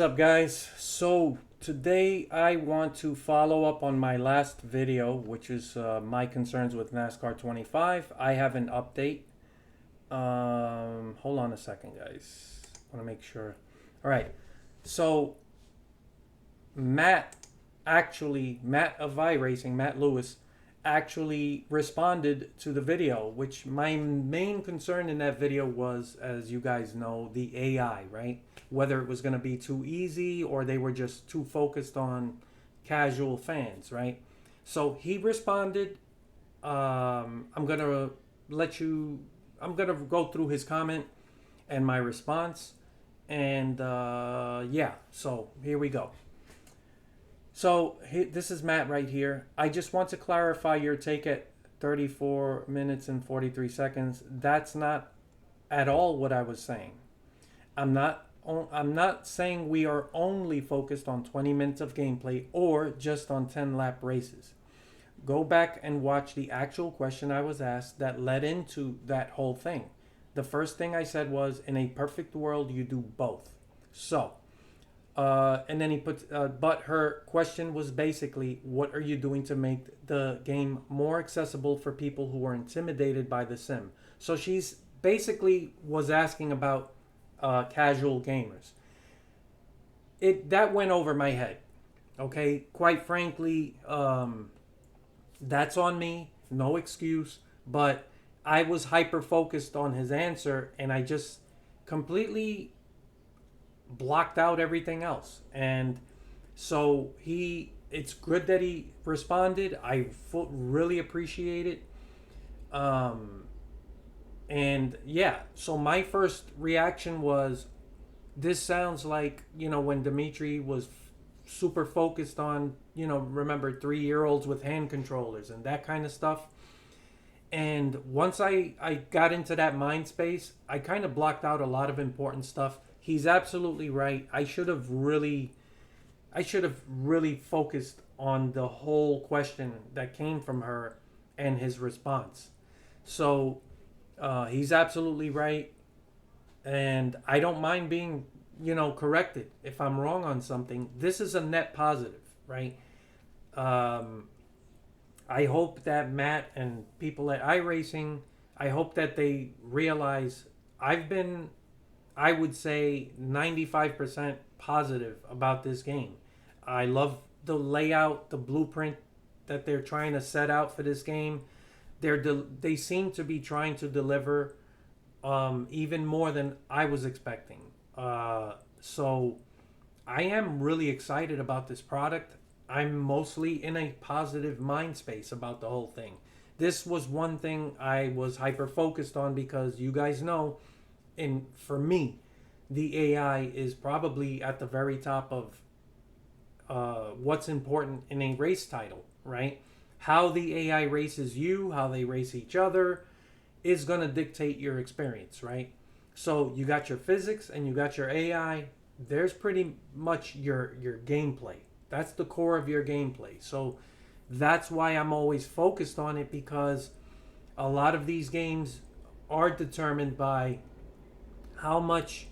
What's up, guys? So today I want to follow up on my last video, which is my concerns with NASCAR 25. I have an update. Hold on a second, guys. I want to make sure. All right. So Matt of iRacing, Matt Lewis, actually responded to the video, which my main concern in that video was, as you guys know, the AI, right? Whether it was going to be too easy or they were just too focused on casual fans, right? So he responded. I'm going to I'm going to go through his comment and my response. And yeah, so here we go. So this is Matt right here. I just want to clarify your take at 34 minutes and 43 seconds. That's not at all what I was saying. I'm not saying we are only focused on 20 minutes of gameplay or just on 10 lap races. Go back and watch the actual question I was asked that led into that whole thing. The first thing I said was, in a perfect world, you do both. So, and then he put, but her question was basically, what are you doing to make the game more accessible for people who are intimidated by the sim? So she's basically was asking about casual gamers. That went over my head. Okay, quite frankly, that's on me. No excuse. But I was hyper focused on his answer, and I just completely blocked out everything else. And so it's good that he responded. I really appreciate it. And yeah, so my first reaction was, this sounds like, when Dimitri was super focused on, remember 3-year-olds with hand controllers and that kind of stuff. And once I got into that mind space, I kind of blocked out a lot of important stuff. He's absolutely right. I should have really focused on the whole question that came from her and his response. So he's absolutely right. And I don't mind being, corrected if I'm wrong on something. This is a net positive, right? I hope that Matt and people at iRacing, I hope that they realize I've been, I would say, 95% positive about this game. I love the layout, the blueprint that they're trying to set out for this game. They seem to be trying to deliver even more than I was expecting. So I am really excited about this product. I'm mostly in a positive mind space about the whole thing. This was one thing I was hyper focused on because you guys know, and for me, the AI is probably at the very top of what's important in a race title, right? How the AI races you, how they race each other, is going to dictate your experience, right? So you got your physics and you got your AI. There's pretty much your gameplay. That's the core of your gameplay. So that's why I'm always focused on it, because a lot of these games are determined by how much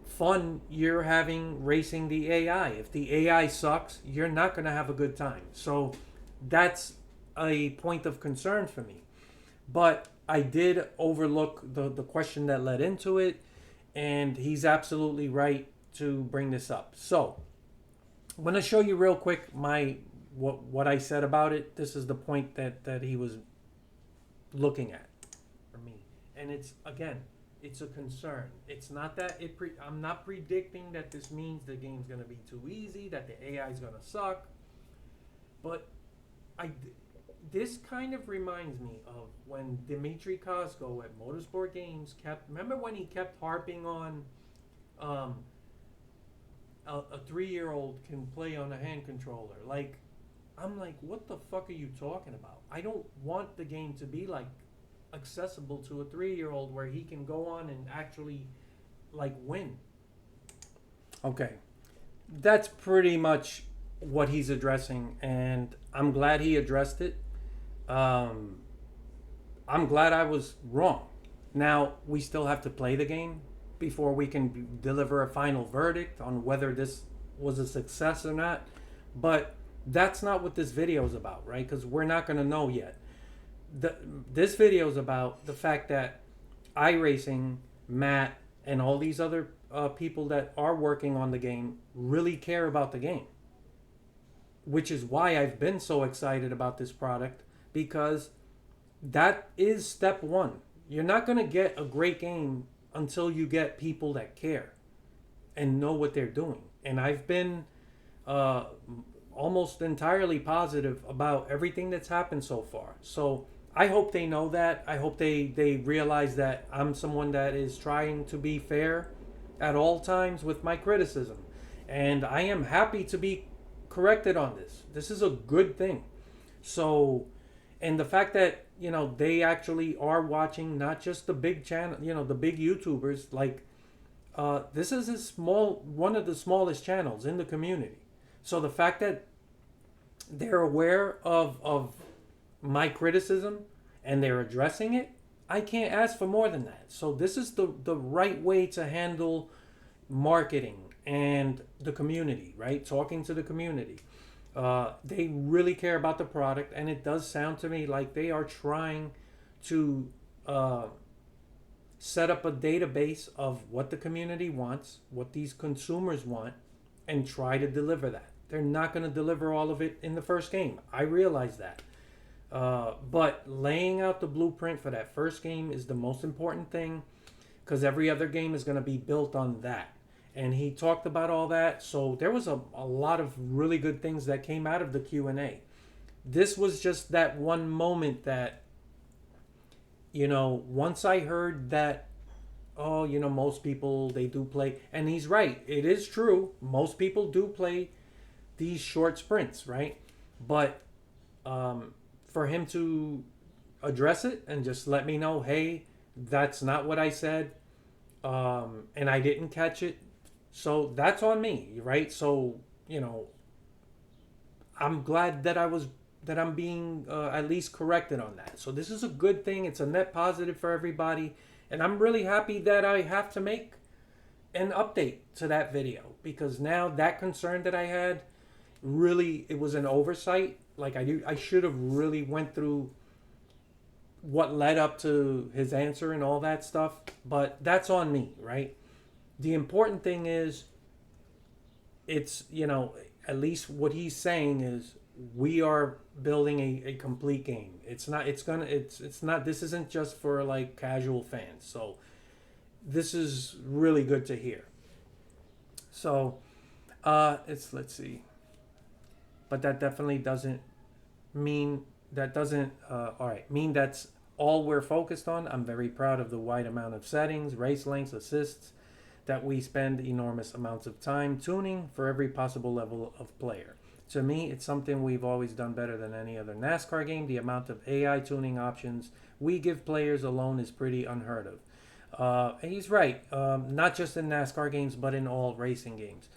fun you're having racing the AI. If the AI sucks, you're not going to have a good time. So that's a point of concern for me. But I did overlook the question that led into it, and he's absolutely right to bring this up. So I'm going to show you real quick what I said about it. This is the point that he was looking at for me. And it's a concern. It's not that I'm not predicting that this means the game's going to be too easy, that the AI is going to suck. But this kind of reminds me of when Dimitri Kozko at Motorsport Games remember when he kept harping on a 3-year-old can play on a hand controller. I'm like, what the fuck are you talking about? I don't want the game to be accessible to a 3-year-old where he can go on and actually win. Okay. That's pretty much what he's addressing, and I'm glad he addressed it. I'm glad I was wrong. Now, we still have to play the game. before we can deliver a final verdict on whether this was a success or not. But that's not what this video is about, right? Because we're not going to know yet. This video is about the fact that iRacing, Matt, and all these other people that are working on the game really care about the game, which is why I've been so excited about this product, because that is step one. You're not going to get a great game until you get people that care and know what they're doing. And I've been almost entirely positive about everything that's happened so far. So I hope they know that. I hope they realize that I'm someone that is trying to be fair at all times with my criticism. And I am happy to be corrected on this. This is a good thing. So, and the fact that, you know, they actually are watching, not just the big channel, you know, the big YouTubers, like, this is one of the smallest channels in the community. So the fact that they're aware of my criticism and they're addressing it, I can't ask for more than that. So this is the right way to handle marketing and the community, right? Talking to the community. They really care about the product, and it does sound to me like they are trying to set up a database of what the community wants, what these consumers want, and try to deliver that. They're not going to deliver all of it in the first game. I realize that. But laying out the blueprint for that first game is the most important thing, because every other game is going to be built on that. And he talked about all that. So there was a lot of really good things that came out of the Q&A. This was just that one moment that, you know, once I heard that, oh, you know, most people, they do play. And he's right. It is true. Most people do play these short sprints, right? But for him to address it and just let me know, hey, that's not what I said, and I didn't catch it, so that's on me, right? So, you know, I'm glad that I'm being at least corrected on that. So this is a good thing. It's a net positive for everybody, and I'm really happy that I have to make an update to that video, because now that concern that I had, really, it was an oversight. Like, I should have really went through what led up to his answer and all that stuff, but that's on me, right? The important thing is, it's, you know, at least what he's saying is we are building a complete game. It's not this isn't just for like casual fans. So this is really good to hear. So let's see. But that definitely doesn't mean mean that's all we're focused on. I'm very proud of the wide amount of settings, race lengths, assists that we spend enormous amounts of time tuning for every possible level of player. To me, it's something we've always done better than any other NASCAR game. The amount of AI tuning options we give players alone is pretty unheard of. And he's right, not just in NASCAR games, but in all racing games.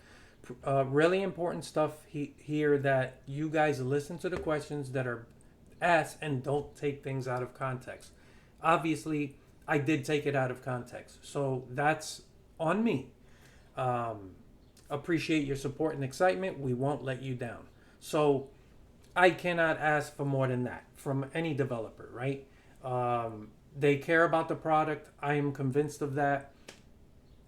Really important stuff here, that you guys listen to the questions that are asked and don't take things out of context. Obviously, I did take it out of context, so that's on me. Appreciate your support and excitement. We won't let you down. So I cannot ask for more than that from any developer, right? They care about the product. I am convinced of that.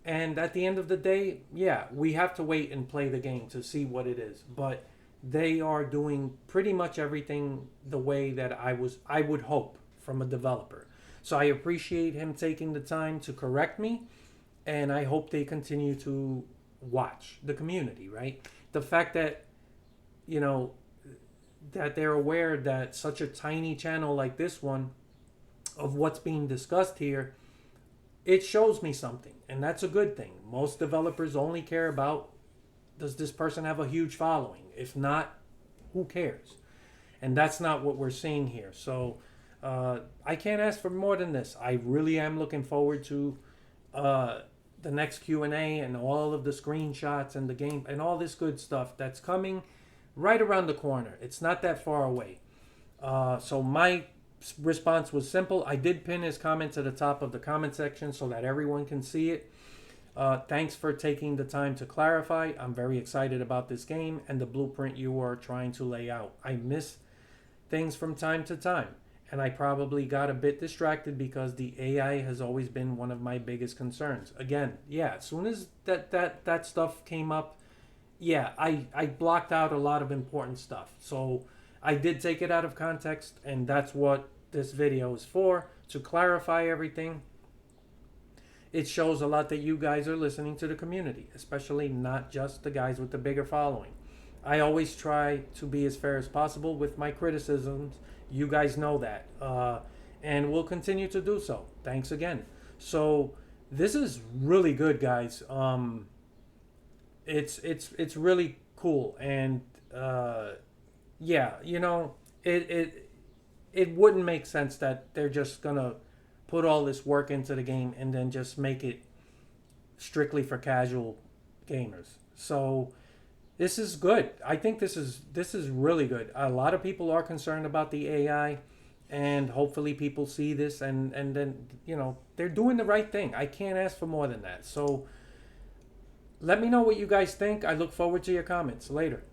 And at the end of the day, yeah, we have to wait and play the game to see what it is. But they are doing pretty much everything the way that I would hope from a developer. So I appreciate him taking the time to correct me, and I hope they continue to watch the community, right? The fact that, you know, that they're aware that such a tiny channel like this one, of what's being discussed here, it shows me something, and that's a good thing. Most developers only care about, does this person have a huge following? If not, who cares? And that's not what we're seeing here. So I can't ask for more than this. I really am looking forward to the next Q&A and all of the screenshots and the game and all this good stuff that's coming right around the corner. It's not that far away. So my response was simple. I did pin his comment to the top of the comment section so that everyone can see it. Thanks for taking the time to clarify. I'm very excited about this game and the blueprint you are trying to lay out. I miss things from time to time, and I probably got a bit distracted because the AI has always been one of my biggest concerns. Again, yeah, as soon as that stuff came up, yeah, I blocked out a lot of important stuff. So I did take it out of context, and that's what this video is for, to clarify everything. It shows a lot that you guys are listening to the community, especially not just the guys with the bigger following. I always try to be as fair as possible with my criticisms. You guys know that. And we'll continue to do so. Thanks again. So this is really good, guys. It's really cool, and yeah, you know, it wouldn't make sense that they're just gonna put all this work into the game and then just make it strictly for casual gamers. So this is good. I think this is really good. A lot of people are concerned about the AI, and hopefully people see this, and then, you know, they're doing the right thing. I can't ask for more than that. So let me know what you guys think. I look forward to your comments later.